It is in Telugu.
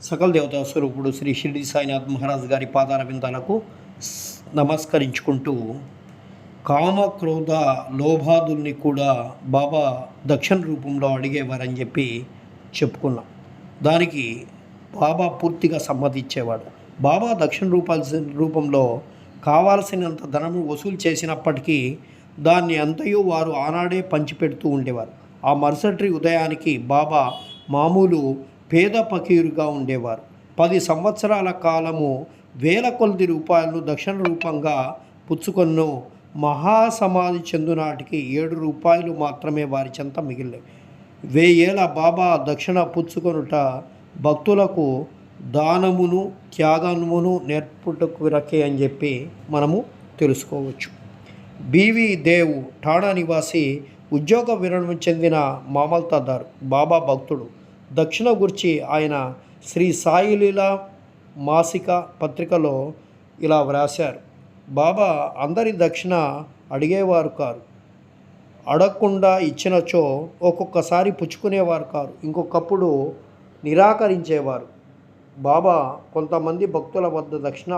సకల దేవతా స్వరూపుడు శ్రీ షిరిడి సాయినాథ్ మహారాజ్ గారి పాదార విందాలకు నమస్కరించుకుంటూ, కామ క్రోధ లోభాదుల్ని కూడా బాబా దక్షిణ రూపంలో అడిగేవారని చెప్పి చెప్పుకున్నాం. దానికి బాబా పూర్తిగా సమ్మతించేవాడు. బాబా దక్షిణ రూపంలో కావాల్సినంత ధనము వసూలు చేసినప్పటికీ దాన్ని అంతయు వారు ఆనాడే పంచిపెడుతూ ఉండేవారు. ఆ మరుసటి ఉదయానికి బాబా మామూలు పేద ఫకీరుగా ఉండేవారు. 10 సంవత్సరాల కాలము వేల కొలది రూపాయలను దక్షిణ రూపంగా పుచ్చుకొన్న మహాసమాధి చెందునాటికి 7 రూపాయలు మాత్రమే వారి చెంత మిగిలినవి. 1000 ఏళ్ళ బాబా దక్షిణ పుచ్చుకొనుట భక్తులకు దానమును త్యాగమును నేర్పుటకు రకే అని చెప్పి మనము తెలుసుకోవచ్చు. బీవీ దేవ్ ఠాణా నివాసి, ఉద్యోగ విరమణ చెందిన మామల్తాదారు, బాబా భక్తుడు. దక్షిణ గురించి ఆయన శ్రీ సాయిలీల మాసిక పత్రికలో ఇలా వ్రాశారు: బాబా అందరి దక్షిణ అడిగేవారు కారు, అడగకుండా ఇచ్చినచో ఒక్కొక్కసారి పుచ్చుకునేవారు కారు, ఇంకొకప్పుడు నిరాకరించేవారు. బాబా కొంతమంది భక్తుల వద్ద దక్షిణ